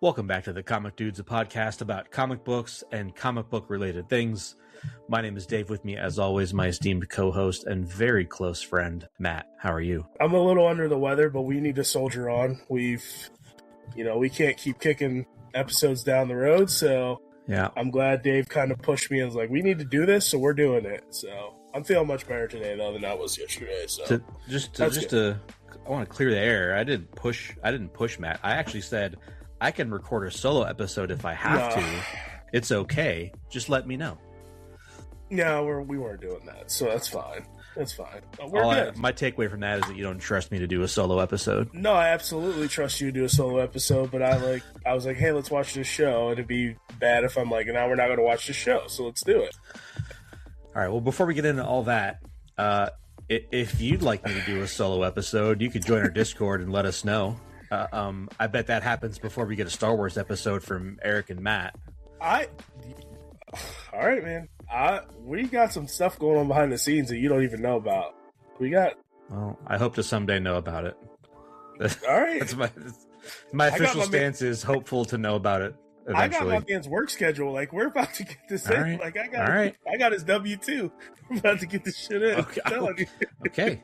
Welcome back to the Comic Dudes, a podcast about comic books and comic book related things. My name is Dave. With me, as always, my esteemed co-host and very close friend, Matt. How are you? I'm a little under the weather, but we need to soldier on. We can't keep kicking episodes down the road, so yeah, I'm glad Dave kind of pushed me and was like, we need to do this, so we're doing it. So I'm feeling much better today, though, than I was yesterday. So I want to clear the air. I didn't push Matt. I actually said I can record a solo episode if I have to. It's okay. Just let me know. No, we weren't doing that, so that's fine. That's fine. We're good. My takeaway from that is that you don't trust me to do a solo episode. No, I absolutely trust you to do a solo episode, but I was like, hey, let's watch this show, and it'd be bad if I'm like, now we're not going to watch the show, so let's do it. All right, well, before we get into all that, if you'd like me to do a solo episode, you could join our Discord and let us know. I bet that happens before we get a Star Wars episode from Eric and Matt. All right, man. We got some stuff going on behind the scenes that you don't even know about. Well, I hope to someday know about it. All right. That's my official stance is hopeful to know about it eventually. I got my man's work schedule. Like, we're about to get this in. Right. Like, I got his W-2. We're about to get this shit in. Okay.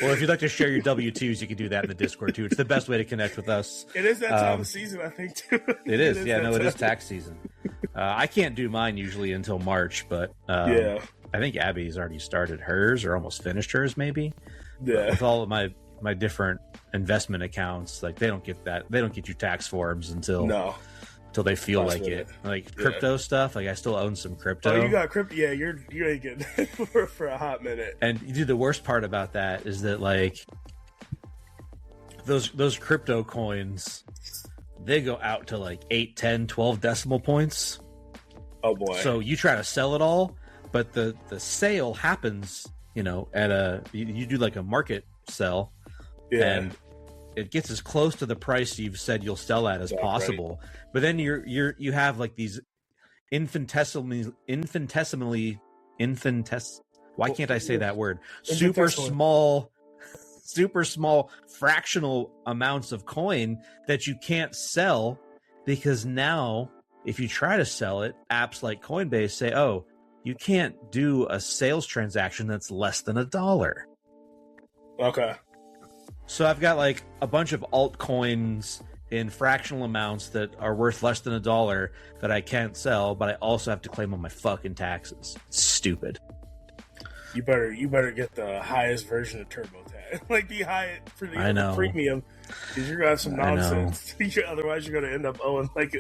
Well, if you'd like to share your W-2s, you can do that in the Discord, too. It's the best way to connect with us. It is that time of season, I think, too. It is. It is tax season. I can't do mine usually until March, but I think Abby's already started hers or almost finished hers, maybe. Yeah. But with all of my different investment accounts, like, they don't get that. They don't get you tax forms until they feel like it. Like crypto stuff, like I still own some crypto. Oh, you got crypto? Yeah, you ain't getting it for a hot minute. And the worst part about that is that, like, those crypto coins, they go out to like 8, 10, 12 decimal points. Oh boy. So you try to sell it all, but the sale happens, at you do like a market sell, and it gets as close to the price you've said you'll sell at as possible. Right. But then you have like these infinitesimally why can't I say that word? Super small fractional amounts of coin that you can't sell, because now if you try to sell it, apps like Coinbase say, oh, you can't do a sales transaction that's less than $1. Okay. So I've got like a bunch of altcoins in fractional amounts that are worth less than $1 that I can't sell, but I also have to claim on my fucking taxes. It's stupid. You better get the highest version of TurboTax, like the premium, because you're gonna have some nonsense. Otherwise, you're gonna end up owing like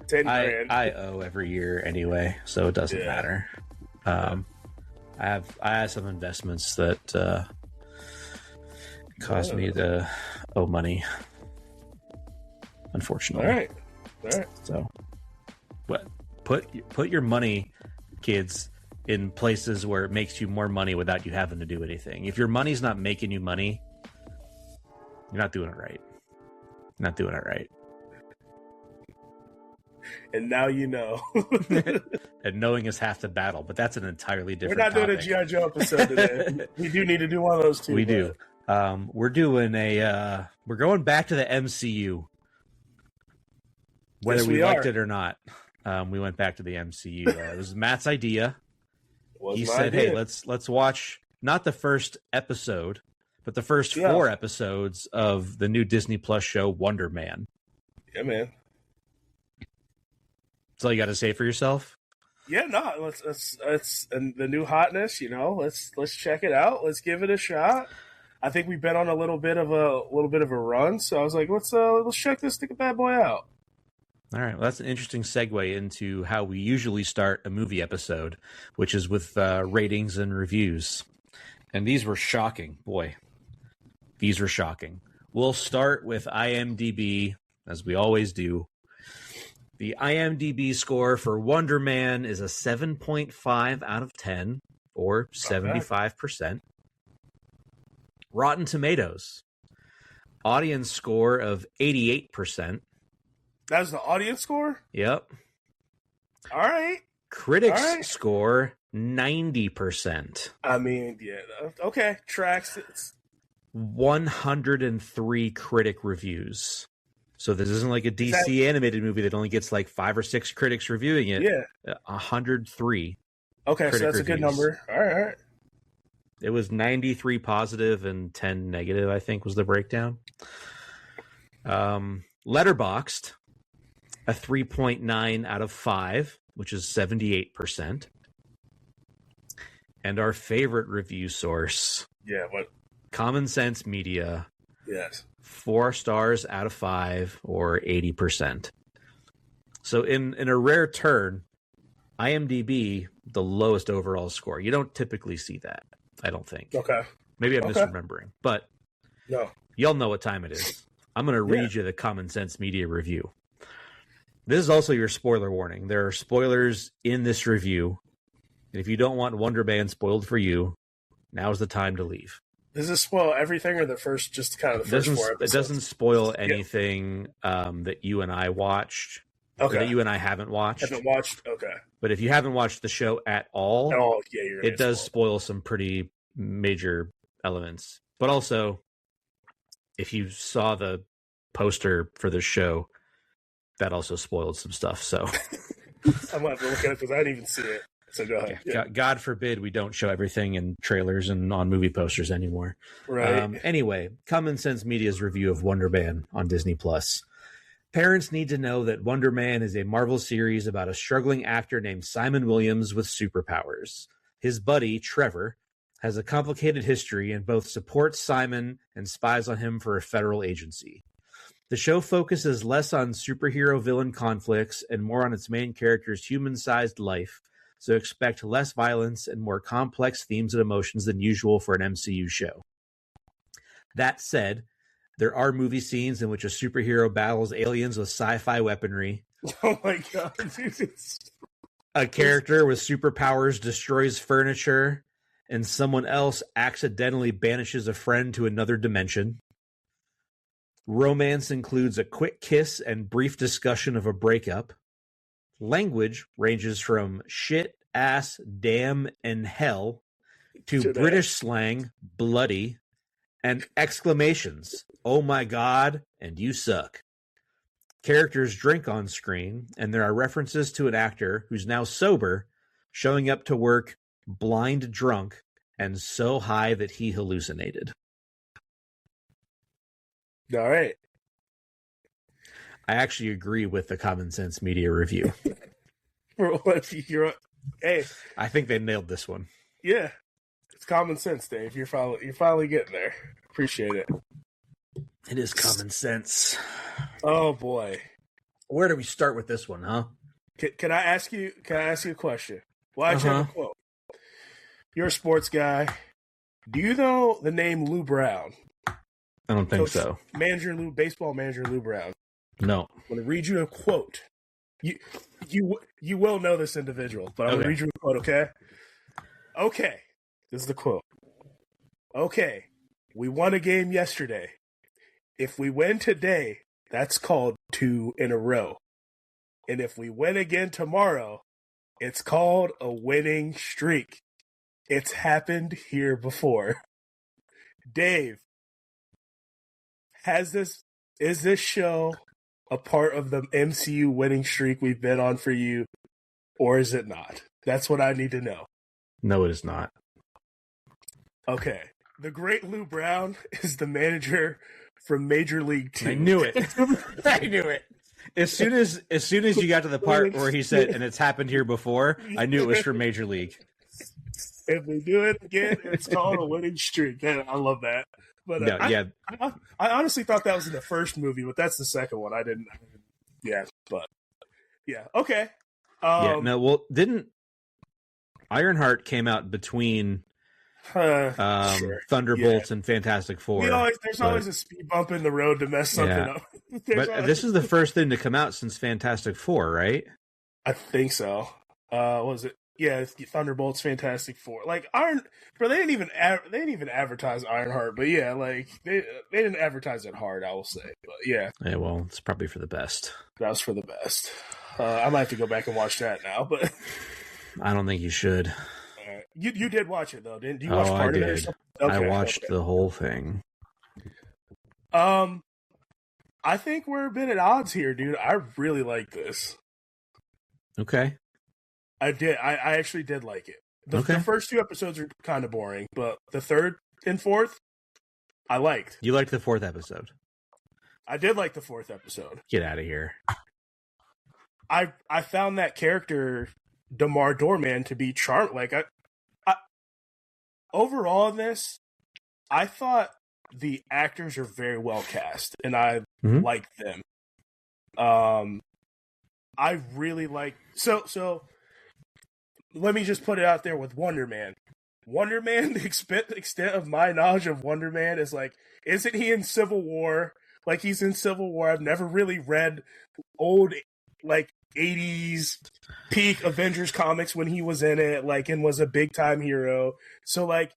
10 grand. I owe every year anyway, so it doesn't matter. I have some investments that caused me to owe money, unfortunately. All right. So, but put your money, kids, in places where it makes you more money without you having to do anything. If your money's not making you money, you're not doing it right. And now you know. And knowing is half the battle, but that's an entirely different topic. We're not doing a G.I. Joe episode today. We do need to do one of those too. We do. We're doing we're going back to the MCU. Whether we liked it or not, we went back to the MCU. It was Matt's idea. He said, hey, let's watch not the first episode, but the first 4 episodes of the new Disney Plus show Wonder Man. Yeah, man. That's all you got to say for yourself? Yeah, no, let's the new hotness, let's check it out. Let's give it a shot. I think we've been on a little bit of a run, so I was like, let's check this bad boy out. All right, well, that's an interesting segue into how we usually start a movie episode, which is with ratings and reviews. And these were shocking. Boy, these were shocking. We'll start with IMDb, as we always do. The IMDb score for Wonder Man is a 7.5 out of 10, or 75%. Rotten Tomatoes, audience score of 88%. That's the audience score? Yep. All right. Critics score 90%. I mean, yeah. Okay. Tracks. 103 critic reviews. So this isn't like a DC animated movie that only gets like 5 or 6 critics reviewing it. Yeah. 103. Okay, so that's a good number. All right. It was 93 positive and 10 negative, I think, was the breakdown. Letterboxd, a 3.9 out of 5, which is 78%. And our favorite review source, what? Common Sense Media, Yes, 4 stars out of 5, or 80%. So in a rare turn, IMDb, the lowest overall score. You don't typically see that, I don't think. Okay. Maybe I'm misremembering, but no, y'all know what time it is. I'm going to read you the Common Sense Media review. This is also your spoiler warning. There are spoilers in this review. And if you don't want Wonder Man spoiled for you, now's the time to leave. Does this spoil everything, or the first 4 episodes? It doesn't spoil anything that you and I watched. Okay. That you and I haven't watched. Haven't watched? Okay. But if you haven't watched the show at all, it does spoil some pretty major elements. But also, if you saw the poster for the show, that also spoiled some stuff. So I'm going to have to look at it because I didn't even see it. So go ahead. Yeah. God forbid we don't show everything in trailers and on movie posters anymore. Right. Anyway, Common Sense Media's review of Wonder Man on Disney+. Parents need to know that Wonder Man is a Marvel series about a struggling actor named Simon Williams with superpowers. His buddy, Trevor, has a complicated history and both supports Simon and spies on him for a federal agency. The show focuses less on superhero-villain conflicts and more on its main character's human-sized life, so expect less violence and more complex themes and emotions than usual for an MCU show. That said, there are movie scenes in which a superhero battles aliens with sci-fi weaponry. Oh my god. A character with superpowers destroys furniture, and someone else accidentally banishes a friend to another dimension. Romance includes a quick kiss and brief discussion of a breakup. Language ranges from shit, ass, damn, and hell to British slang, bloody, and exclamations, oh my god, and you suck. Characters drink on screen, and there are references to an actor who's now sober, showing up to work blind drunk and so high that he hallucinated. All right. I actually agree with the Common Sense Media review. Hey, I think they nailed this one. Yeah, it's common sense, Dave. You're finally getting there. Appreciate it. It is common sense. Oh boy, where do we start with this one, huh? Can I ask you a question? Well, I have a quote. You're a sports guy. Do you know the name Lou Brown? I don't think so. Baseball manager Lou Brown. No. I'm going to read you a quote. You will know this individual, but I'm going to read you a quote, okay? Okay. This is the quote. Okay. We won a game yesterday. If we win today, that's called 2 in a row. And if we win again tomorrow, it's called a winning streak. It's happened here before. Dave, is this show a part of the MCU winning streak we've been on for you, or is it not? That's what I need to know. No, it is not. Okay. The great Lou Brown is the manager from Major League 2. I knew it. I knew it. As soon as you got to the part where he said, and it's happened here before, I knew it was from Major League. If we do it again, it's called a winning streak. I love that. But I honestly thought that was in the first movie, but that's the second one. I didn't. Yeah, but yeah, okay. Didn't Ironheart came out between Thunderbolts and Fantastic Four? There's always a speed bump in the road to mess something up. But this is the first thing to come out since Fantastic Four, right? I think so. What was it? Yeah, it's Thunderbolts, Fantastic Four. Like they didn't even advertise Ironheart, but yeah, like they didn't advertise it hard, I will say. But yeah. Yeah, well, it's probably for the best. That was for the best. I might have to go back and watch that now, but I don't think you should. You did watch it though, didn't you? Watch part of it or something? Okay, I watched the whole thing. I think we're a bit at odds here, dude. I really like this. Okay. I did. I actually did like it. The first 2 episodes are kind of boring, but the third and fourth, I liked. You liked the 4th episode? I did like the 4th episode. Get out of here. I found that character, Damar Doorman, to be charming. Like, I overall in this, I thought the actors are very well cast, and I liked them. I really like so. Let me just put it out there with Wonder Man. Wonder Man, the extent of my knowledge of Wonder Man is like, isn't he in Civil War? Like, he's in Civil War. I've never really read old, like, 80s peak Avengers comics when he was in it, like, and was a big time hero. So, like,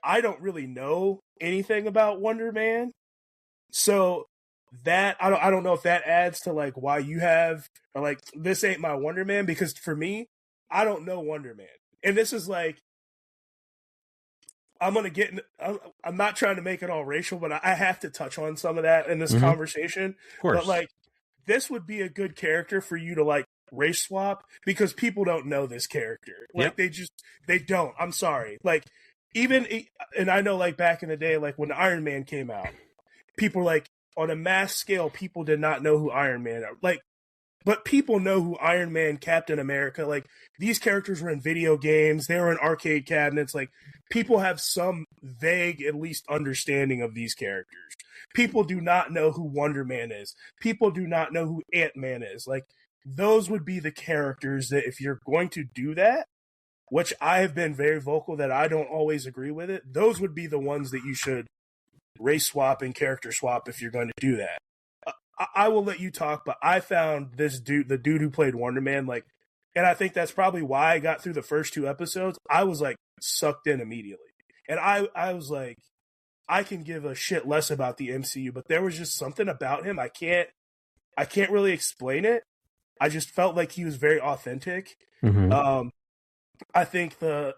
I don't really know anything about Wonder Man. So that I don't know if that adds to like why you have, or like, this ain't my Wonder Man, because for me, I don't know Wonder Man. And this is like, I'm not trying to make it all racial, but I have to touch on some of that in this conversation. Of course. But like, this would be a good character for you to like race swap, because people don't know this character. Like, they don't. I'm sorry. Like, even, and I know like back in the day, like when Iron Man came out, people like, on a mass scale, people did not know who Iron Man are. Like, but people know who Iron Man, Captain America, like, these characters were in video games, they were in arcade cabinets, like, people have some vague, at least, understanding of these characters. People do not know who Wonder Man is. People do not know who Ant-Man is. Like, those would be the characters that, if you're going to do that, which I have been very vocal that I don't always agree with it, those would be the ones that you should race swap and character swap if you're going to do that. I will let you talk, but I found this dude, the dude who played Wonder Man, like, and I think that's probably why I got through the first 2 episodes. I was like sucked in immediately. And I was like, I can give a shit less about the MCU, but there was just something about him. I can't really explain it. I just felt like he was very authentic. I think the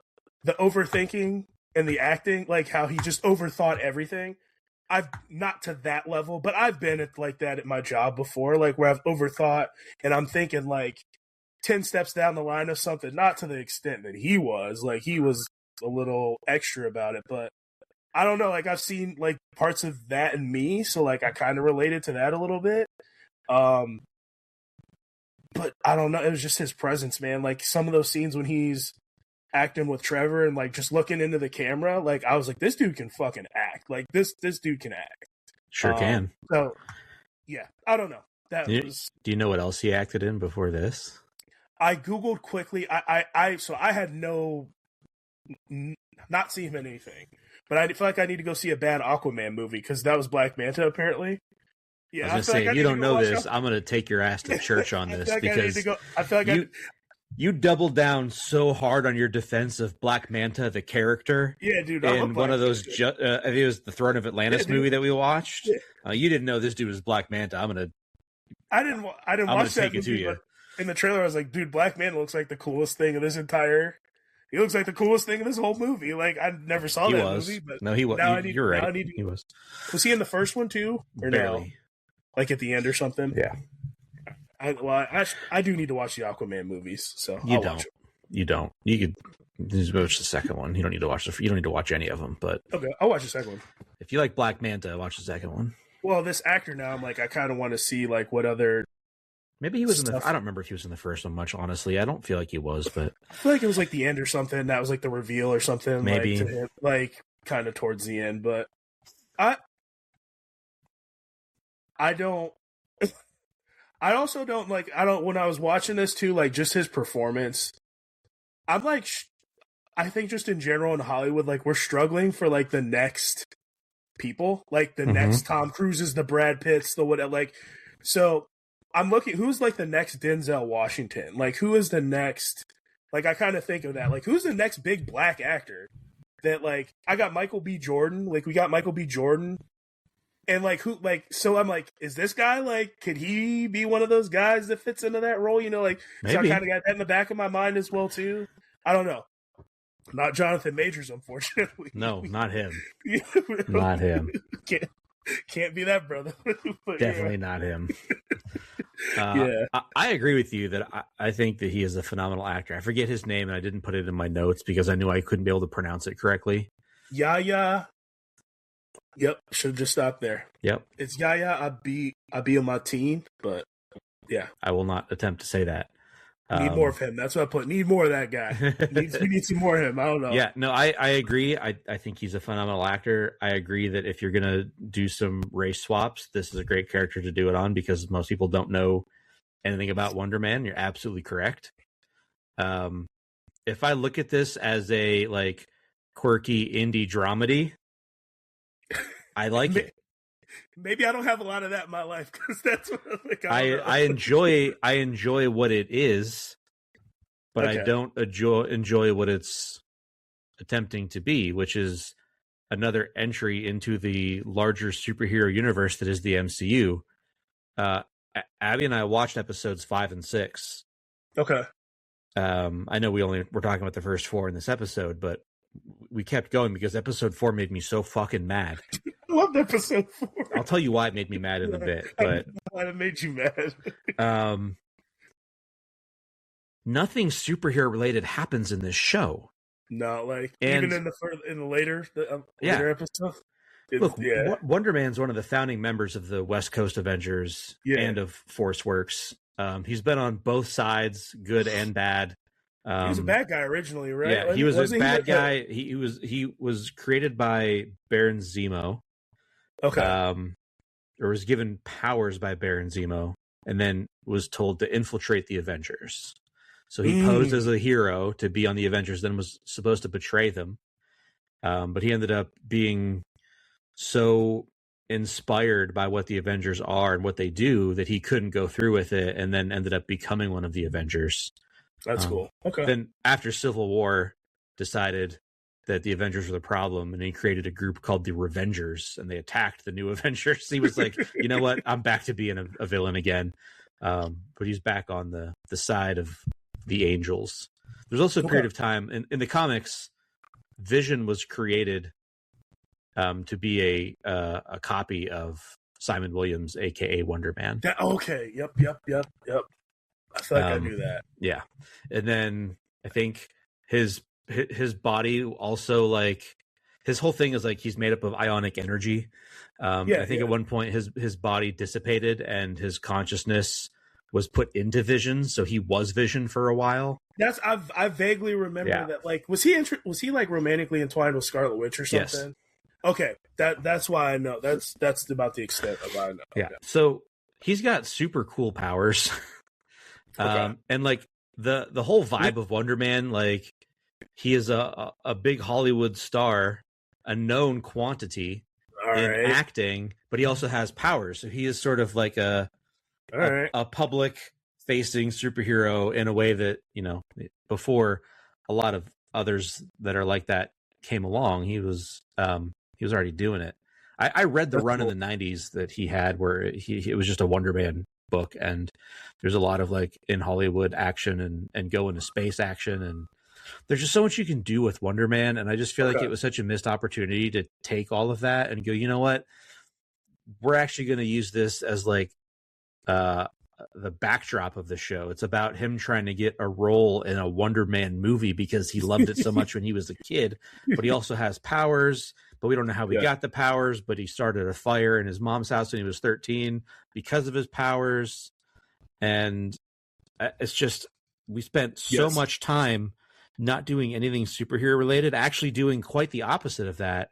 overthinking and the acting, like how he just overthought everything. I've not to that level, but I've been at like that at my job before, like where I've overthought and I'm thinking like 10 steps down the line of something, not to the extent that he was. Like, he was a little extra about it, but I don't know, like I've seen like parts of that in me, so like I kind of related to that a little bit. But I don't know, it was just his presence, man. Like, some of those scenes when he's acting with Trevor and like just looking into the camera, like I was like, this dude can fucking act. Like, this dude can act. Sure can. So yeah, I don't know. Do you know what else he acted in before this? I Googled quickly. So I had not seen him in anything, but I feel like I need to go see a bad Aquaman movie, because that was Black Manta apparently. Yeah, I was gonna say, if you don't know this, I'm gonna take your ass to church on this, because I feel like you doubled down so hard on your defense of Black Manta, the character. Yeah, dude. In one of those, I think it was the Throne of Atlantis movie that we watched. Yeah. You didn't know this dude was Black Manta. I didn't watch that movie, but in the trailer I was like, dude, Black Manta looks like the coolest thing in this entire. He looks like the coolest thing in this whole movie. Like, I never saw that movie, but no, he was. You're right. He was. Was he in the first one too, or barely? No? Like at the end or something? Yeah. I do need to watch the Aquaman movies, so I'll watch them. You don't. You could just watch the second one. You don't need to watch you don't need to watch any of them. But okay, I'll watch the second one. If you like Black Manta, watch the second one. Well, this actor now, I'm like, I kind of want to see like what other. Maybe he was in the. I don't remember if he was in the first one much. Honestly, I don't feel like he was, but I feel like it was like the end or something. That was like the reveal or something. Maybe like, to him, like kind of towards the end, but I don't. I also don't like. I don't. When I was watching this too, like just his performance, I'm like, I think just in general in Hollywood, like we're struggling for like the next people, like the next Tom Cruises, the Brad Pitts, the what, like. So I'm looking. Who's like the next Denzel Washington? Like, who is the next? Like, I kind of think of that. Like, who's the next big black actor? That like, I got Michael B. Jordan. Like, we got Michael B. Jordan. And like, who, like, so I'm like, is this guy, like, could he be one of those guys that fits into that role? You know, like, maybe. So I kind of got that in the back of my mind as well, too. I don't know. Not Jonathan Majors, unfortunately. No, not him. Not him. Can't be that brother. But Definitely not him. Yeah. I agree with you that I think that he is a phenomenal actor. I forget his name, and I didn't put it in my notes because I knew I couldn't be able to pronounce it correctly. Yaya. Yep. Should have just stopped there. Yep. It's Yaya Abiyamatine, but yeah. I will not attempt to say that. Need more of him. That's what I put. Need more of that guy. We need some more of him. I don't know. Yeah, no, I agree. I think he's a phenomenal actor. I agree that if you're going to do some race swaps, this is a great character to do it on because most people don't know anything about Wonder Man. You're absolutely correct. If I look at this as a like quirky indie dramedy, I like it. Maybe I don't have a lot of that in my life because that's what I enjoy what it is, but okay. I don't enjoy what it's attempting to be, which is another entry into the larger superhero universe that is the MCU. Abby and I watched episodes 5 and 6. Okay. I know we're talking about the first 4 in this episode, but we kept going because episode 4 made me so fucking mad. I loved episode 4. I'll tell you why it made me mad in a bit, but why it made you mad. Nothing superhero related happens in this show. No, like even in the later episode. Look, Wonder Man's one of the founding members of the West Coast Avengers and of Force Works. He's been on both sides, good and bad. He was a bad guy originally, right? Yeah, he was a bad guy. He was created by Baron Zemo. Okay. Or was given powers by Baron Zemo, and then was told to infiltrate the Avengers. So he posed as a hero to be on the Avengers, then was supposed to betray them. But he ended up being so inspired by what the Avengers are and what they do that he couldn't go through with it, and then ended up becoming one of the Avengers. That's cool. Okay. Then after Civil War, decided that the Avengers were the problem, and he created a group called the Revengers, and they attacked the new Avengers. He was like, you know what? I'm back to being a villain again. But he's back on the side of the Angels. There's also a period of time in the comics, Vision was created to be a copy of Simon Williams, aka Wonder Man. Okay. Yep. I feel like I knew that. Yeah. And then I think his body also, like, his whole thing is like he's made up of ionic energy. I think at one point his body dissipated and his consciousness was put into Vision, so he was Vision for a while. I vaguely remember that. Like, was he like romantically entwined with Scarlet Witch or something? Yes. Okay, that's why I know. That's about the extent of what I know. Yeah. Okay. So he's got super cool powers. And like the whole vibe of Wonder Man, like he is a big Hollywood star, a known quantity in acting, but he also has powers. So he is sort of like a public facing superhero in a way that, you know, before a lot of others that are like that came along, he was already doing it. I read the run in the 90s that he had where it was just a Wonder Man book, and there's a lot of like in Hollywood action and go into space action, and there's just so much you can do with Wonder Man, and I just feel like it was such a missed opportunity to take all of that and go, you know what, we're actually going to use this as like the backdrop of the show. It's about him trying to get a role in a Wonder Man movie because he loved it so much when he was a kid, but he also has powers, but we don't know how he got the powers, but he started a fire in his mom's house when he was 13 because of his powers. And it's just, we spent so much time not doing anything superhero related, actually doing quite the opposite of that.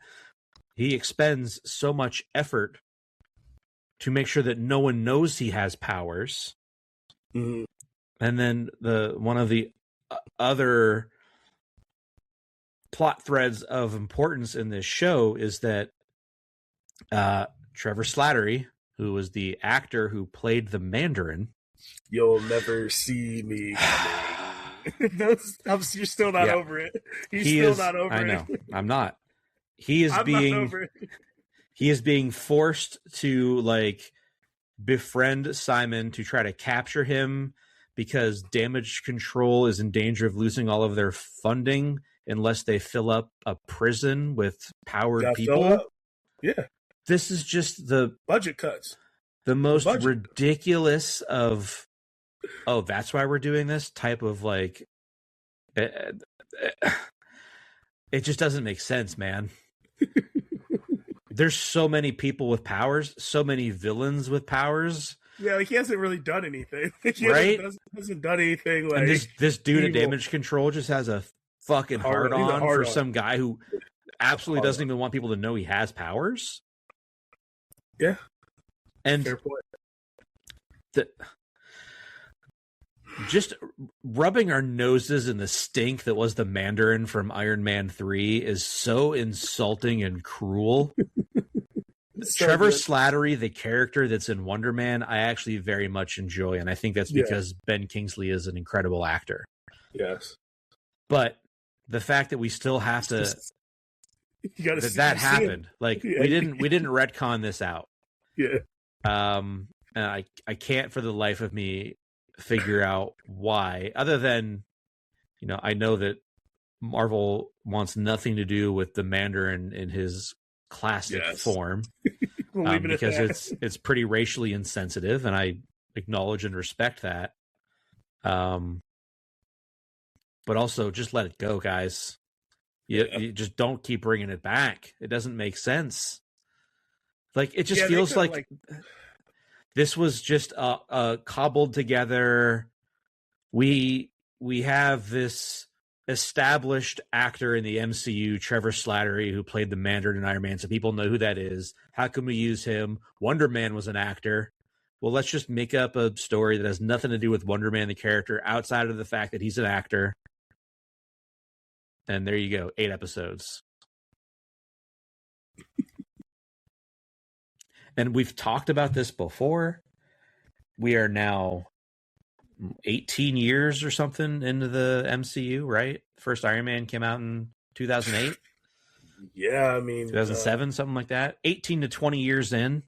He expends so much effort to make sure that no one knows he has powers. Mm-hmm. And then one of the other plot threads of importance in this show is that Trevor Slattery, who was the actor who played the Mandarin, you'll never see me coming. You're still not over it. He's still not over it. I know. I'm not. He is He is being forced to like befriend Simon to try to capture him because Damage Control is in danger of losing all of their funding unless they fill up a prison with powered people. Yeah. this is just the budget cuts. The most ridiculous of, oh, that's why we're doing this type of like, it just doesn't make sense, man. There's so many people with powers, so many villains with powers. Yeah, like he hasn't really done anything. Right? Hasn't done anything. Like, and this dude at Damage Control just has a fucking hard on for some guy who absolutely doesn't even want people to know he has powers. Yeah. And fair point. Just rubbing our noses in the stink that was the Mandarin from Iron Man 3 is so insulting and cruel. So Trevor Slattery, the character that's in Wonder Man, I actually very much enjoy, and I think that's because Ben Kingsley is an incredible actor. Yes. But the fact that we still have to that happened. Like we didn't retcon this out. Yeah. And I can't for the life of me figure out why, other than, I know that Marvel wants nothing to do with the Mandarin in his classic form, because it's pretty racially insensitive, and I acknowledge and respect that. But also just let it go, guys. You just don't keep bringing it back. It doesn't make sense. Like it just feels like this was just a cobbled together. We have this established actor in the MCU, Trevor Slattery, who played the Mandarin in Iron Man, so people know who that is. How can we use him? Wonder Man was an actor. Well, let's just make up a story that has nothing to do with Wonder Man, the character, outside of the fact that he's an actor. And there you go, 8 episodes. And we've talked about this before. We are now 18 years or something into the MCU, right? First Iron Man came out in 2008. Yeah, I mean 2007, something like that. 18 to 20 years in.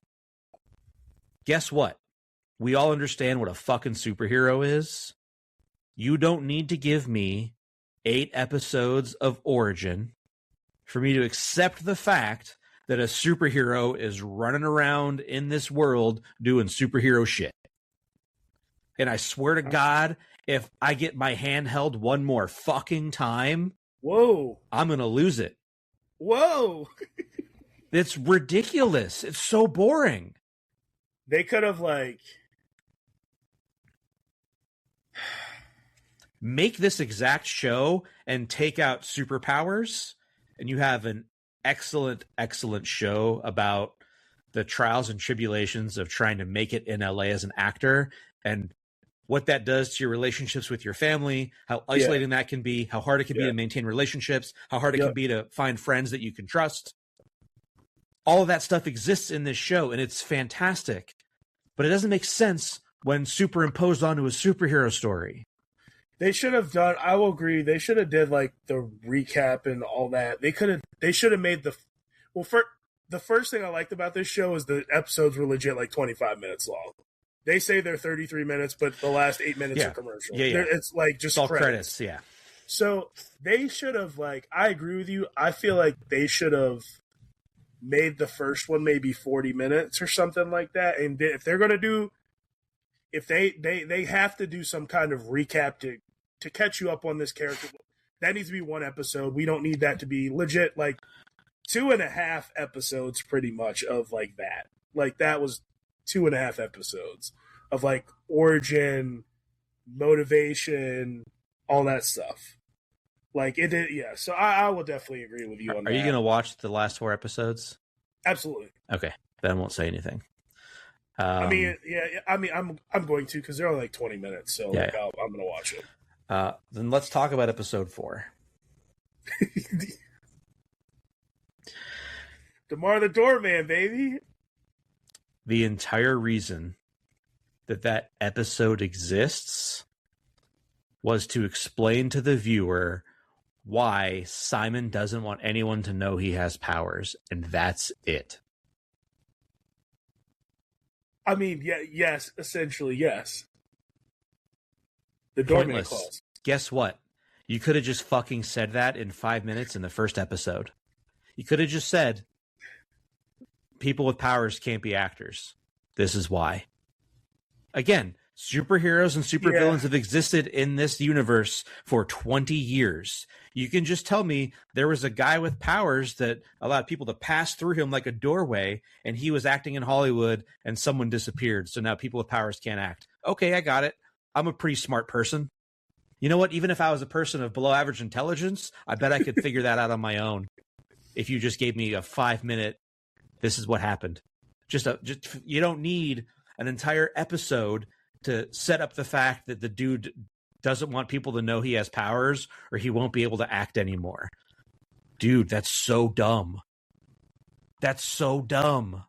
Guess what? We all understand what a fucking superhero is. You don't need to give me 8 episodes of origin for me to accept the fact that a superhero is running around in this world doing superhero shit. And I swear to God, if I get my hand held one more fucking time, I'm going to lose it. Whoa. It's ridiculous. It's so boring. They could have make this exact show and take out superpowers, and you have an excellent show about the trials and tribulations of trying to make it in LA as an actor, and what that does to your relationships with your family, how isolating that can be, how hard it can be to maintain relationships, how hard it can be to find friends that you can trust. All of that stuff exists in this show, and it's fantastic. But it doesn't make sense when superimposed onto a superhero story. They should have done, I will agree, they should have did the recap and all that. They should have made the first thing I liked about this show is the episodes were legit 25 minutes long. They say they're 33 minutes, but the last 8 minutes are commercial. Yeah. It's just all credits. Yeah. So they should have I agree with you. I feel like they should have made the first one maybe 40 minutes or something like that. And if they're going to do, if they have to do some kind of recap to catch you up on this character, that needs to be 1 episode. We don't need that to be legit 2.5 episodes pretty much of that. That was 2.5 episodes of origin, motivation, all that stuff. So I will definitely agree with you on that. Are you going to watch the last 4 episodes? Absolutely. Okay, then I won't say anything. I'm going to, because they're only 20 minutes, so I'm going to watch it. Then let's talk about episode 4. DeMar the Doorman, baby. The entire reason that episode exists was to explain to the viewer why Simon doesn't want anyone to know he has powers, and that's it. I mean, yes, essentially, yes. The Doorman clause. Guess what? You could have just fucking said that in 5 minutes in the first episode. You could have just said, people with powers can't be actors. This is why. Again, superheroes and supervillains have existed in this universe for 20 years. You can just tell me there was a guy with powers that allowed people to pass through him like a doorway, and he was acting in Hollywood, and someone disappeared. So now people with powers can't act. Okay, I got it. I'm a pretty smart person. You know what? Even if I was a person of below average intelligence, I bet I could figure that out on my own. If you just gave me a 5-minute, this is what happened. Just you don't need an entire episode to set up the fact that the dude doesn't want people to know he has powers or he won't be able to act anymore. Dude, that's so dumb. That's so dumb.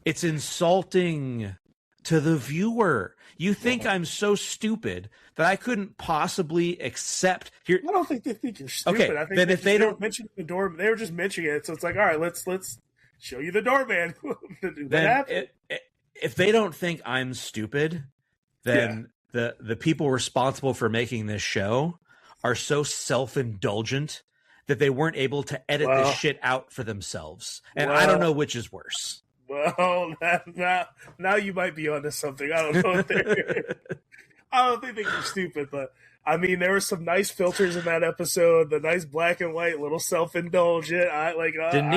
It's insulting to the viewer. You think I'm so stupid that I couldn't possibly accept here. I don't think they think you're stupid. Okay, I think then if they don't mention the door, they were just mentioning it. So it's like, all right, let's show you the doorman. If they don't think I'm stupid, then the people responsible for making this show are so self-indulgent that they weren't able to edit this shit out for themselves. And I don't know which is worse. Well, now you might be onto something. I don't know. I don't think you're stupid, but I mean, there were some nice filters in that episode. The nice black and white, little self-indulgent. Didn't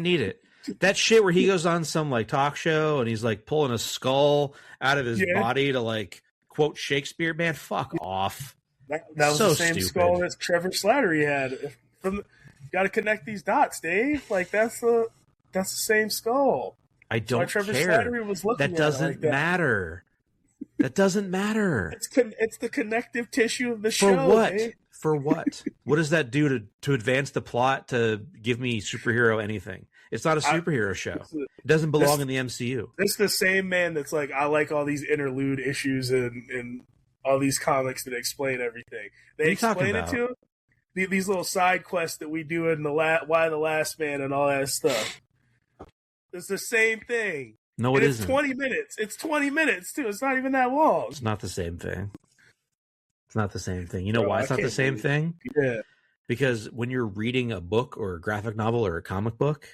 need it. That shit where he goes on some like talk show and he's like pulling a skull out of his body to like quote Shakespeare. Man, fuck off. That was so the same stupid skull that Trevor Slattery had. Got to connect these dots, Dave. Like that's the same skull. I don't Trevor care. Slattery was looking that doesn't matter. That doesn't matter. It's the connective tissue of the show. For what? Dave. For what? What does that do to advance the plot to give me superhero anything? It's not a superhero show. It doesn't belong in the MCU. It's the same man that's like, I like all these interlude issues and all these comics that explain everything. They explain it to him. These little side quests that we do in Why the Last Man and all that stuff. It's the same thing. No, it isn't. It's 20 minutes. It's 20 minutes, too. It's not even that long. It's not the same thing. It's not the same thing. You know why it's not the same thing? Yeah. Because when you're reading a book or a graphic novel or a comic book,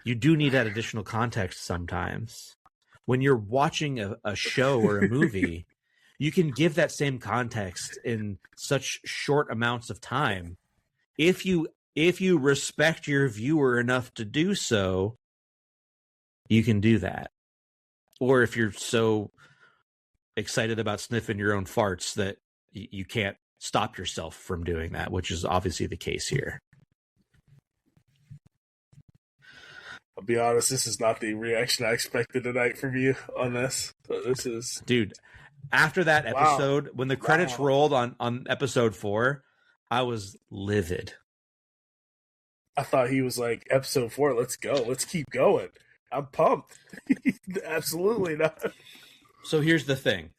you do need that additional context sometimes. When you're watching a show or a movie, you can give that same context in such short amounts of time. If you respect your viewer enough to do so, you can do that. Or if you're so excited about sniffing your own farts that you can't stop yourself from doing that, which is obviously the case here. I'll be honest, this is not the reaction I expected tonight from you on this. So this is... Dude, after that episode, when the credits rolled on episode 4, I was livid. I thought he was like, episode 4, let's go. Let's keep going. I'm pumped. Absolutely not. So here's the thing.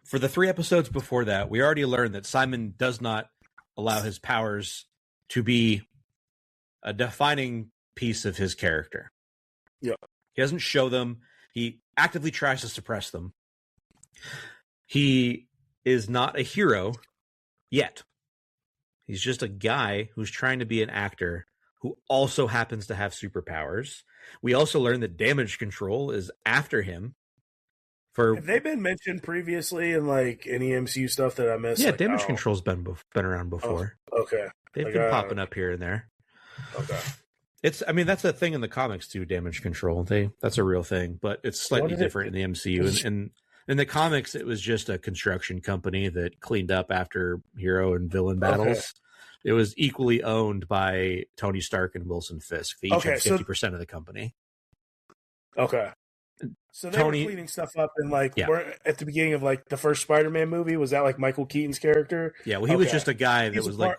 For the 3 episodes before that, we already learned that Simon does not allow his powers to be a defining piece of his character. Yeah. He doesn't show them. He actively tries to suppress them. He is not a hero yet. He's just a guy who's trying to be an actor who also happens to have superpowers. We also learned that damage control is after him. Have they been mentioned previously in like any MCU stuff that I missed? Yeah, damage control's been around before. Oh, okay. They've been popping up here and there. Okay. That's a thing in the comics too, damage control. That's a real thing, but it's slightly different in the MCU. And in the comics, it was just a construction company that cleaned up after hero and villain battles. Okay. It was equally owned by Tony Stark and Wilson Fisk. They each had 50% of the company. Okay. So they were cleaning stuff up in like at the beginning of like the first Spider-Man movie. Was that like Michael Keaton's character? Yeah, well, he was just a guy that was like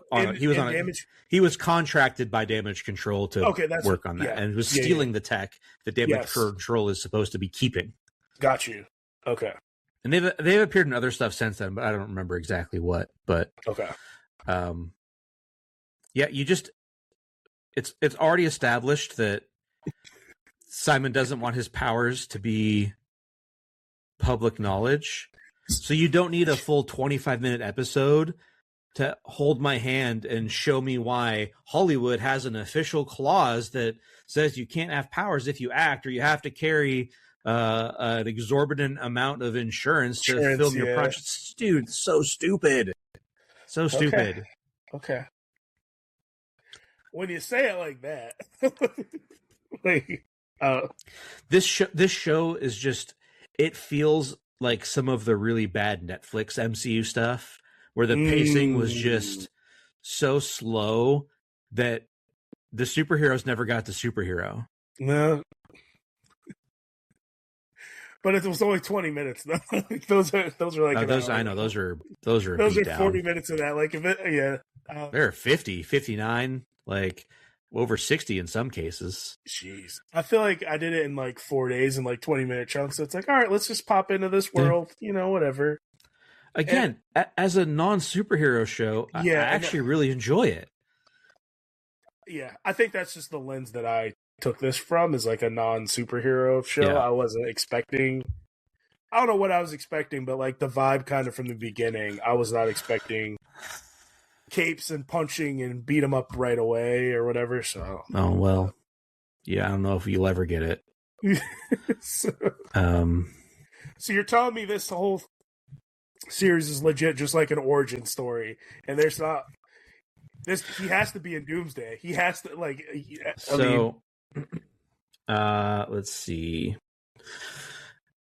he was contracted by Damage Control to work on that, and was stealing the tech that Damage Control is supposed to be keeping. Got you. Okay. And they've appeared in other stuff since then, but I don't remember exactly what. But okay. Yeah, it's already established that Simon doesn't want his powers to be public knowledge. So you don't need a full 25-minute episode to hold my hand and show me why Hollywood has an official clause that says you can't have powers if you act, or you have to carry an exorbitant amount of insurance to film your project. Dude, so stupid. So stupid. Okay. When you say it like that, like, this show is just, it feels like some of the really bad Netflix MCU stuff, where the pacing was just so slow that the superheroes never got the superhero. No. But it was only 20 minutes though. those are like those I know those are 40 minutes of that. Like if it, they're 50, 59, like over 60 in some cases. Jeez, I feel like I did it in like 4 days in like 20-minute chunks. So it's like, all right, let's just pop into this world, whatever. Again, as a non-superhero show, I actually really enjoy it. Yeah, I think that's just the lens that I took this from, is like a non-superhero show. Yeah. I wasn't expecting, I don't know what I was expecting, but like the vibe kind of from the beginning, I was not expecting capes and punching and beat them up right away or whatever. So, oh well, yeah, I don't know if you'll ever get it. So you're telling me this whole series is legit, just like an origin story, and there's not this. He has to be in Doomsday. He has to let's see.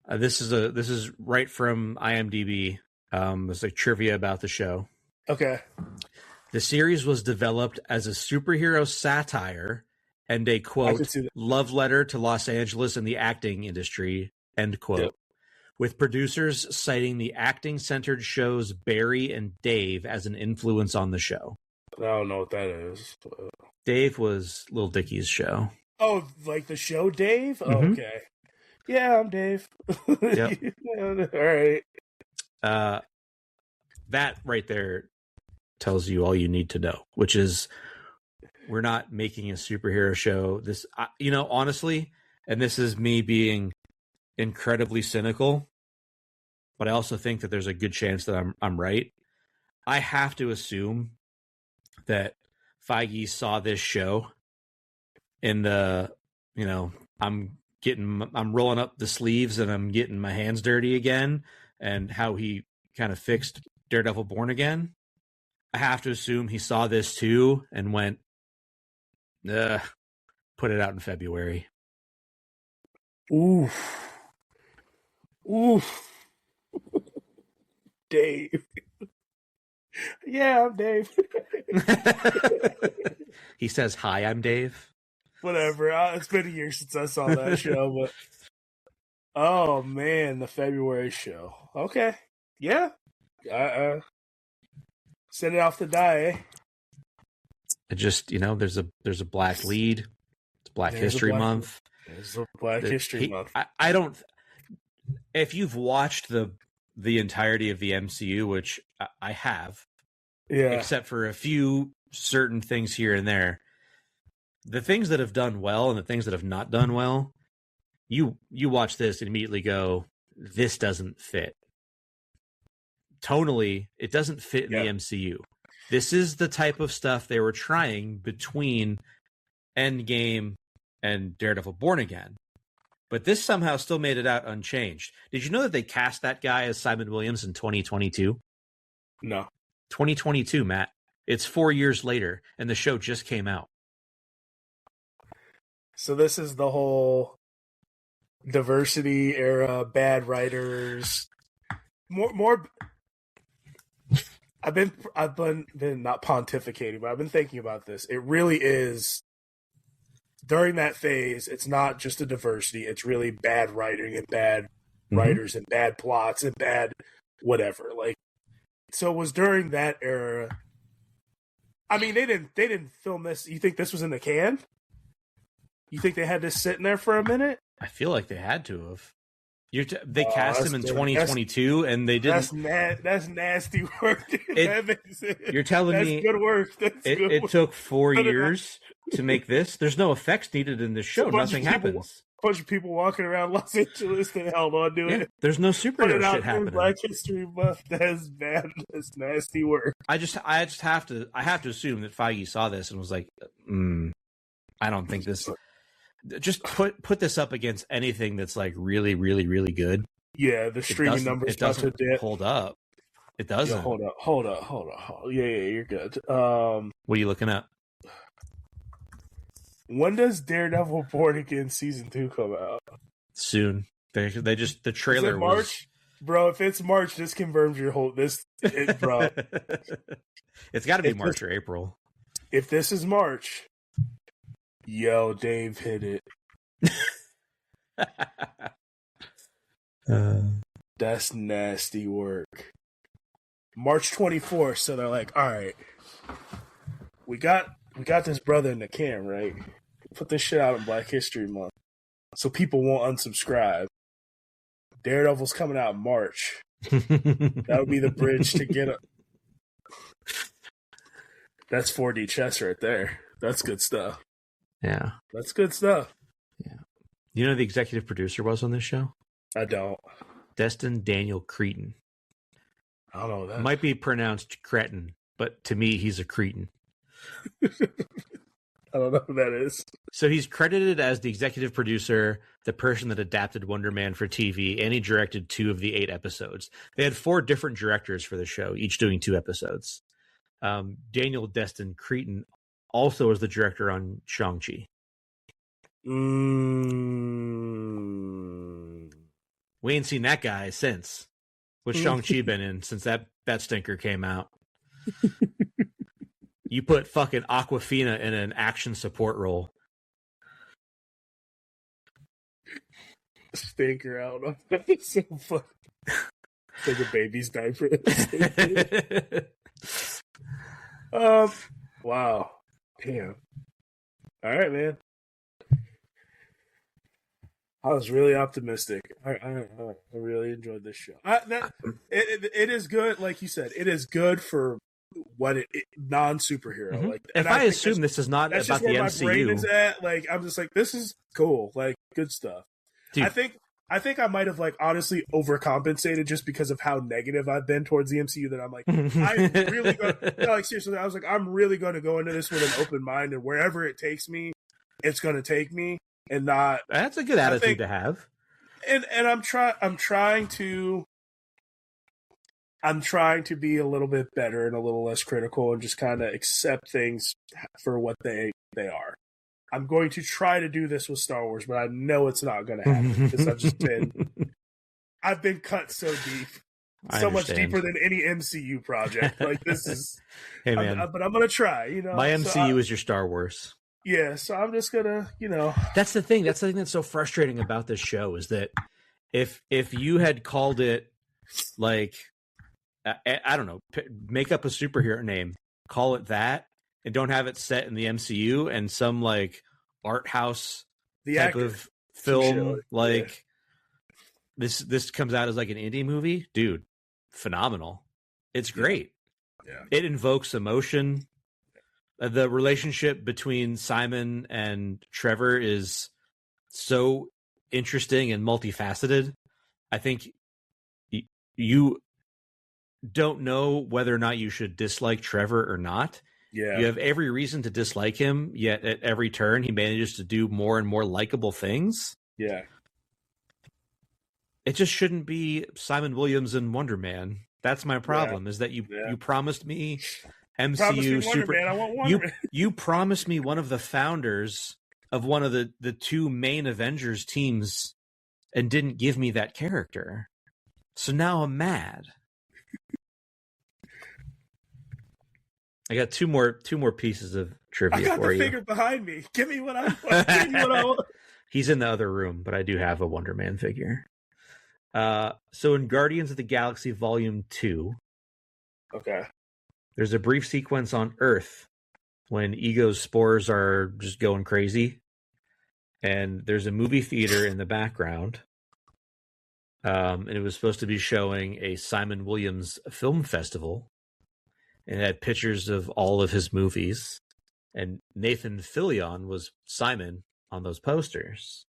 This is right from IMDb. It's like trivia about the show. Okay. The series was developed as a superhero satire and a, quote, love letter to Los Angeles and the acting industry, end quote, yep, with producers citing the acting-centered shows Barry and Dave as an influence on the show. I don't know what that is. Dave was Lil Dicky's show. Oh, like the show Dave? Oh, mm-hmm. Okay. Yeah, I'm Dave. Yep. All right. That right there tells you all you need to know, which is we're not making a superhero show. This, honestly, and this is me being incredibly cynical, but I also think that there's a good chance that I'm right. I have to assume that Feige saw this show in the, I'm rolling up the sleeves and I'm getting my hands dirty again, and how he kind of fixed Daredevil Born Again. I have to assume he saw this too and went, put it out in February. Oof. Dave. Yeah, I'm Dave. He says, hi, I'm Dave. Whatever. It's been a year since I saw that show, but oh man, the February show. Okay. Yeah. Send it off to die, eh? It just, there's a black lead. It's Black History Month. There's a Black History Month. I don't. If you've watched the entirety of the MCU, which I have, yeah, except for a few certain things here and there, the things that have done well and the things that have not done well, you watch this and immediately go, this doesn't fit. Tonally, it doesn't fit in the MCU. This is the type of stuff they were trying between Endgame and Daredevil Born Again. But this somehow still made it out unchanged. Did you know that they cast that guy as Simon Williams in 2022? No. 2022, Matt. It's 4 years later, and the show just came out. So this is the whole diversity era, bad writers, more. I've been not pontificating, but I've been thinking about this. It really is, during that phase, it's not just a diversity. It's really bad writing and bad writers and bad plots and bad whatever. Like, so it was during that era. I mean, they didn't film this. You think this was in the can? You think they had this sitting there for a minute? I feel like they had to have. They cast him in 2022, and they didn't. That's nasty work. You're telling me good work. It took 4 years to make this. There's no effects needed in this show. Nothing happens. bunch of people walking around Los Angeles that held on to it. There's no Put it superhero out shit in happening. Black History Month. That is bad. That's nasty work. I just have to assume that Feige saw this and was like, I don't think this. Just put this up against anything that's like really, really, really good. Yeah, the streaming numbers it doesn't dip. hold up. It doesn't. Yeah, hold up. Yeah, you're good. What are you looking at? When does Daredevil Born Again season 2 come out? Soon. They just the trailer Is it March? was. Bro, if it's March, this confirms your whole bro. It's got to be March or April. If this is March, yo, Dave hit it. That's nasty work. March 24th, so they're like, all right, we got this brother in the can, right? Put this shit out in Black History Month so people won't unsubscribe. Daredevil's coming out in March. That would be the bridge to get it. That's 4D chess right there. That's good stuff. Yeah. That's good stuff. Yeah. You know who the executive producer was on this show? I don't. Destin Daniel Cretton. I don't know that. Might be pronounced Cretin, but to me, he's a cretin. I don't know who that is. So he's credited as the executive producer, the person that adapted Wonder Man for TV, and he directed 2 of the 8 episodes. They had 4 different directors for the show, each doing 2 episodes. Daniel Destin Cretton also was the director on Shang-Chi. We ain't seen that guy since. What's Shang-Chi been in since that stinker came out? You put fucking Aquafina in an action support role. Stinker out. It's so funny. It's like a baby's diaper. Wow. Damn. All right, man. I was really optimistic. I really enjoyed this show. It is good, like you said. It is good for what it non-superhero. Mm-hmm. Like, if I assume this is not about the MCU, my brain is at. Like, I'm just like, this is cool. Like, good stuff. Dude. I think I might have like honestly overcompensated just because of how negative I've been towards the MCU. That I'm like, I'm really gonna like seriously. I was like, I'm really going to go into this with an open mind, and wherever it takes me, it's going to take me. And not that's a good attitude to have. And I'm trying to be a little bit better and a little less critical and just kind of accept things for what they are. I'm going to try to do this with Star Wars, but I know it's not going to happen because I've been cut so deep. So much deeper than any MCU project. Like this is hey man. But I'm going to try, you know. My MCU is your Star Wars. Yeah, so I'm just gonna, you know. That's the thing. That's the thing that's so frustrating about this show is that if you had called it like I don't know, make up a superhero name, call it that, and don't have it set in the MCU and some like art house type of film, like this comes out as like an indie movie, dude. Phenomenal. It's great. Yeah, it invokes emotion. The relationship between Simon and Trevor is so interesting and multifaceted. I think you don't know whether or not you should dislike Trevor or not. Yeah. You have every reason to dislike him, yet at every turn he manages to do more and more likable things. Yeah. It just shouldn't be Simon Williams and Wonder Man. That's my problem, is that you promised me MCU you promised me one of the founders of one of the 2 main Avengers teams and didn't give me that character. So now I'm mad. I got two more pieces of trivia for you. I got the figure behind me. Give me what I want. He's in the other room, but I do have a Wonder Man figure. So in Guardians of the Galaxy Volume 2, okay, there's a brief sequence on Earth when Ego's spores are just going crazy. And there's a movie theater in the background. And it was supposed to be showing a Simon Williams film festival. And it had pictures of all of his movies. And Nathan Fillion was Simon on those posters.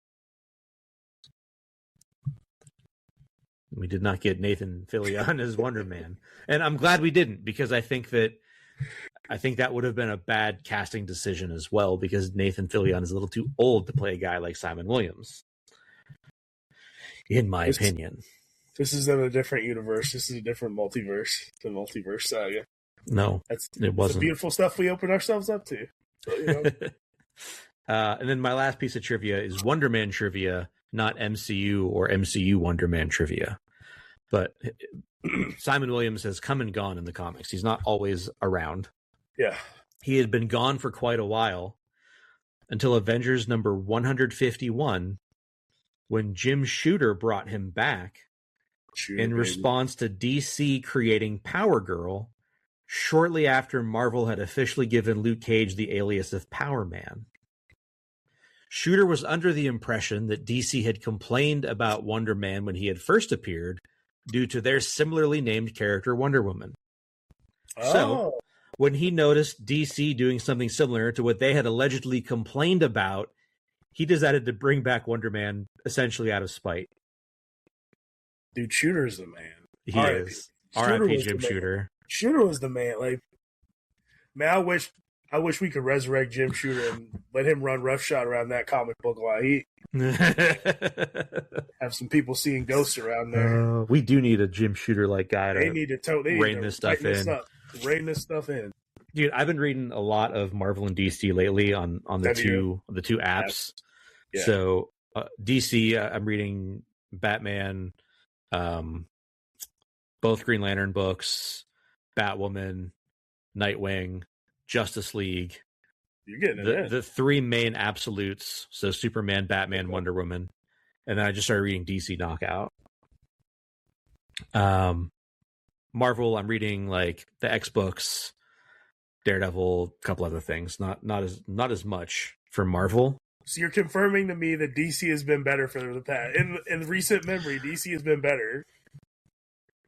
We did not get Nathan Fillion as Wonder Man. And I'm glad we didn't, because I think that would have been a bad casting decision as well, because Nathan Fillion is a little too old to play a guy like Simon Williams, in my opinion. This is in a different universe. This is a different multiverse. The multiverse saga. No, it wasn't. The beautiful stuff we open ourselves up to. So, you know. And then my last piece of trivia is Wonder Man trivia, not MCU or MCU Wonder Man trivia. But Simon Williams has come and gone in the comics. He's not always around. Yeah. He had been gone for quite a while until Avengers number 151, when Jim Shooter brought him back in response to DC creating Power Girl shortly after Marvel had officially given Luke Cage the alias of Power Man. Shooter was under the impression that DC had complained about Wonder Man when he had first appeared due to their similarly named character Wonder Woman. Oh. So, when he noticed DC doing something similar to what they had allegedly complained about, he decided to bring back Wonder Man essentially out of spite. Dude, Shooter's the man. He is. R.I.P. Jim Shooter. Shooter was the man. Like, man, I wish we could resurrect Jim Shooter and let him run roughshod around that comic book while he have some people seeing ghosts around there. We do need a Jim Shooter like guy to rein this stuff in. Rein this stuff in. Dude, I've been reading a lot of Marvel and DC lately on the two apps. Yeah. So DC, I'm reading Batman, both Green Lantern books, Batwoman, Nightwing, Justice League. You're getting it. The three main absolutes. So Superman, Batman, Wonder Woman, and then I just started reading DC Knockout. Marvel, I'm reading like the X books, Daredevil, a couple other things. Not as much for Marvel. So you're confirming to me that DC has been better for the past. In recent memory, DC has been better.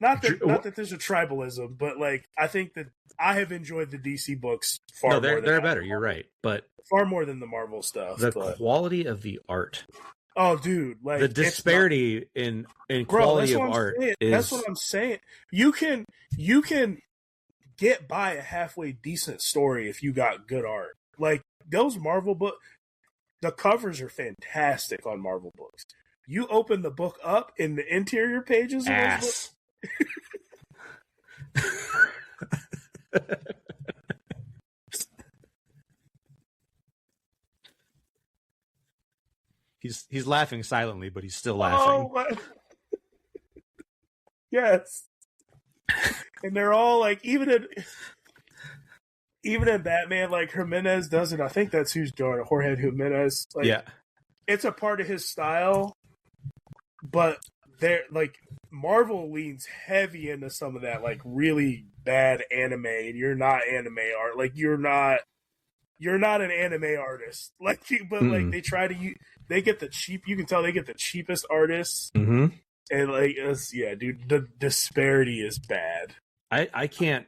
Not that there's a tribalism, but like I think that I have enjoyed the DC books far more. They're better. You're right, but far more than the Marvel stuff. The quality of the art. Oh, dude! Like the disparity in quality of art. That's what I'm saying. You can get by a halfway decent story if you got good art. Like those Marvel books, the covers are fantastic on Marvel books. You open the book up in the interior pages of those books. He's laughing silently, but he's still laughing. Oh, yes. And they're all like, even in Batman, like Jimenez does it. I think that's who's drawing it, Jorge Jimenez. Like, yeah, it's a part of his style, but they're like Marvel leans heavy into some of that, like really bad anime. And you're not anime art, like you're not an anime artist, like, but like they try to they get the cheap. You can tell they get the cheapest artists, and like yeah, dude, the disparity is bad. I can't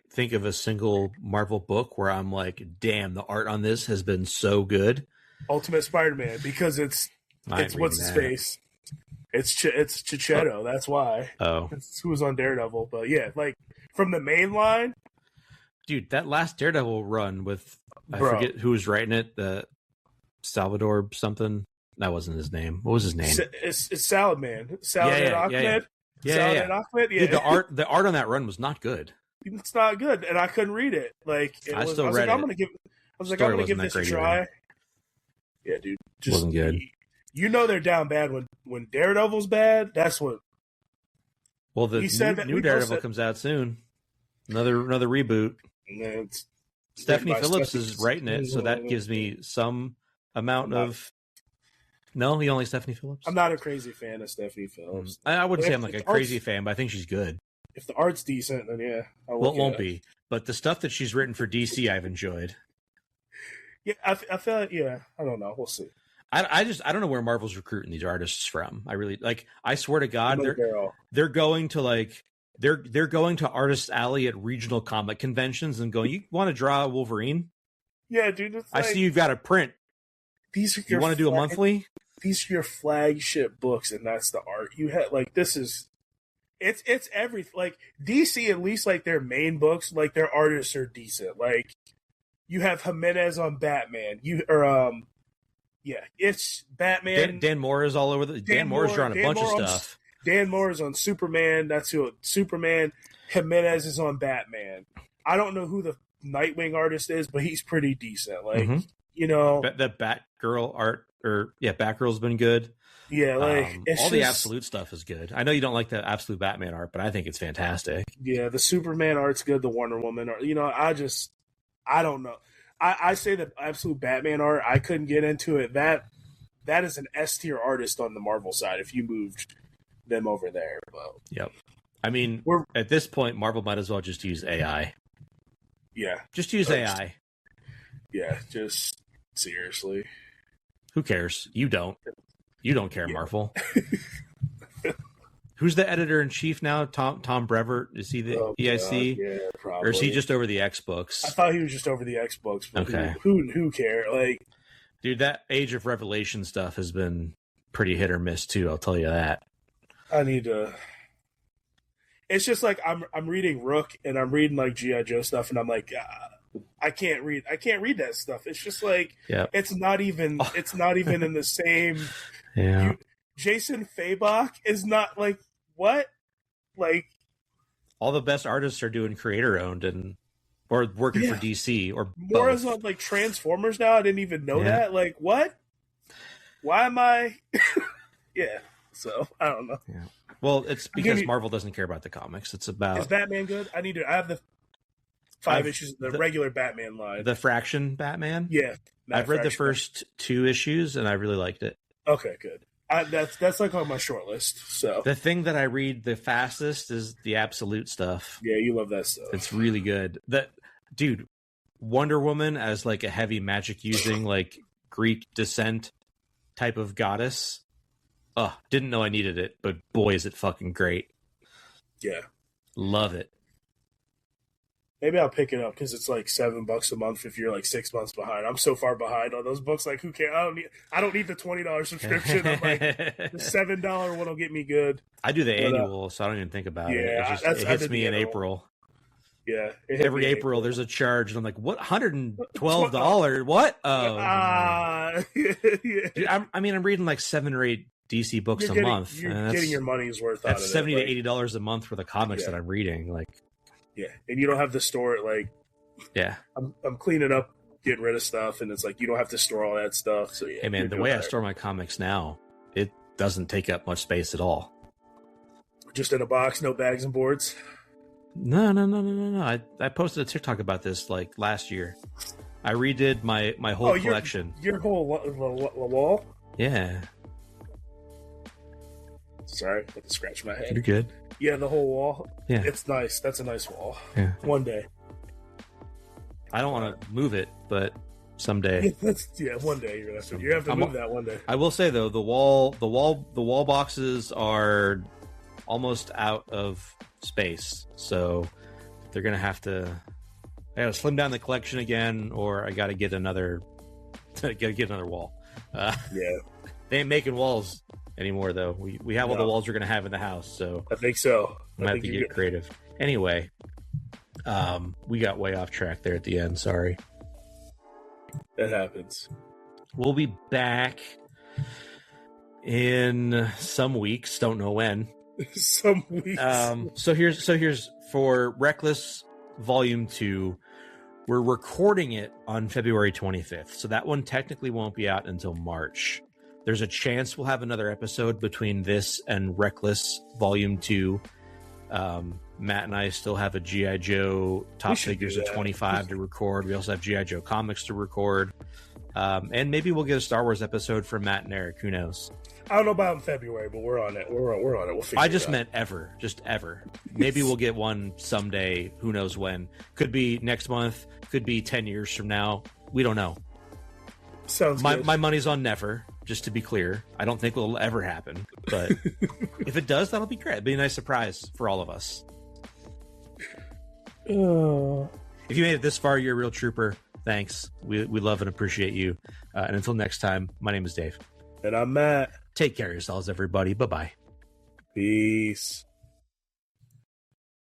think of a single Marvel book where I'm like, damn, the art on this has been so good. Ultimate Spider-Man, because it's what's his face. It's Chichetto. That's why. Oh, it's who was on Daredevil. But yeah, like from the main line, dude, that last Daredevil run with I forget who was writing it. The Salvador something. That wasn't his name. What was his name? It's Salad Man. Salad Ahmed. Yeah. Ahmed. Yeah. Dude, the art on that run was not good. It's not good, and I couldn't read it. Like I still read it. I'm gonna give this a try. Either. Yeah, dude, just wasn't good. You know they're down bad when Daredevil's bad. That's what. Well, the new Daredevil comes out soon. Another reboot. Stephanie Phillips is writing it, so that gives me some amount of. No, you only Stephanie Phillips. I'm not a crazy fan of Stephanie Phillips. I wouldn't say I'm like a crazy fan, but I think she's good. If the art's decent, then yeah. Well, it won't be. But the stuff that she's written for DC, I've enjoyed. Yeah, I feel like, yeah, I don't know. We'll see. I don't know where Marvel's recruiting these artists from. I really I swear to God, they're going to they're going to Artist Alley at regional comic conventions and going, you want to draw Wolverine? Yeah, dude. I see you've got a print. These are you want to do a monthly? these are your flagship books, and that's the art you had. Like, this is it's everything. Like, DC, at least like their main books, like their artists are decent. Like, you have Jimenez on Batman. It's Batman. Dan Moore is all over the. Dan Moore's drawing a bunch of stuff. Dan Moore is on Superman. That's who. Superman. Jimenez is on Batman. I don't know who the Nightwing artist is, but he's pretty decent. Like, you know, the Batgirl art, Batgirl's been good. Yeah, like all the Absolute stuff is good. I know you don't like the Absolute Batman art, but I think it's fantastic. Yeah, the Superman art's good. The Wonder Woman art. You know, I don't know. I say the Absolute Batman art, I couldn't get into it. That is an S tier artist on the Marvel side. If you moved them over there, well, yep. I mean, at this point, Marvel might as well just use AI. Yeah, just use AI. Yeah, just seriously. Who cares? You don't. You don't care, Marvel. Who's the editor in chief now? Tom Brevoort? Is he the EIC? Yeah, probably. Or is he just over the X books? I thought he was just over the X books. Okay. Who care? Like, dude, that Age of Revelation stuff has been pretty hit or miss too. I'll tell you that. I need to. It's just like I'm reading Rook and I'm reading like G.I. Joe stuff, and I'm like, I can't read that stuff. It's just like, it's not even in the same. Yeah. Jason Fabok is not like, what? Like, all the best artists are doing creator owned or working for DC or more both. is on like Transformers now. I didn't even know that. Like, what? Why am I? Yeah. So I don't know. Yeah. Well, it's because Marvel doesn't care about the comics. It's about, is Batman good? I have the 5 issues of the regular Batman line. The Fraction Batman. Yeah. I've read the first 2 issues and I really liked it. Okay, good. That's like on my short list. So the thing that I read the fastest is the Absolute stuff. Yeah, you love that stuff. It's really good. Dude, Wonder Woman as like a heavy magic using like Greek descent type of goddess. Didn't know I needed it, but boy is it fucking great. Yeah, love it. Maybe I'll pick it up because it's like $7 a month if you're like 6 months behind. I'm so far behind on those books. Like, who cares? I don't need the $20 subscription. I'm like, the $7 one will get me good. I do the annual, so I don't even think about it. It hits me in April. Yeah, every April there's a charge, and I'm like, "What? $112? What? Oh, dude, I'm reading like 7 or 8 DC books a month. You're getting your money's worth. That's $70 to $80 a month for the comics that I'm reading. Like. Yeah, and you don't have to store it. Like, I'm cleaning up, getting rid of stuff, and it's like you don't have to store all that stuff. So hey man, the way I store my comics now, it doesn't take up much space at all. Just in a box, no bags and boards. No. I posted a TikTok about this like last year. I redid my whole collection. Your whole wall. Yeah. Sorry, I had to scratch my head. You're good. Yeah, the whole wall. Yeah. It's nice. That's a nice wall. Yeah. One day. I don't want to move it, but someday. One day you're gonna have to move that one day. I will say though, the wall boxes are almost out of space, so they're gonna have to. I gotta slim down the collection again, or I gotta get another. Get another wall. Yeah. They ain't making walls anymore though. We have all the walls we're gonna have in the house, so I think so. I'm gonna have to get creative. Anyway, we got way off track there at the end. Sorry. That happens. We'll be back in some weeks. Don't know when. Some weeks. So here's for Reckless Volume 2. We're recording it on February 25th, so that one technically won't be out until March. There's a chance we'll have another episode between this and Reckless Volume 2. Matt and I still have a G.I. Joe Top Figures of 25 to record. We also have G.I. Joe comics to record. And maybe we'll get a Star Wars episode from Matt and Eric. Who knows? I don't know about in February, but we're on it. We're on it. We'll figure it out. I just meant ever. Just ever. Maybe we'll get one someday. Who knows when? Could be next month. Could be 10 years from now. We don't know. Sounds good. My money's on never, just to be clear. I don't think it'll ever happen. But if it does, that'll be great. It'll be a nice surprise for all of us. If you made it this far, you're a real trooper. Thanks. We love and appreciate you. And until next time, my name is Dave. And I'm Matt. Take care of yourselves, everybody. Bye-bye. Peace.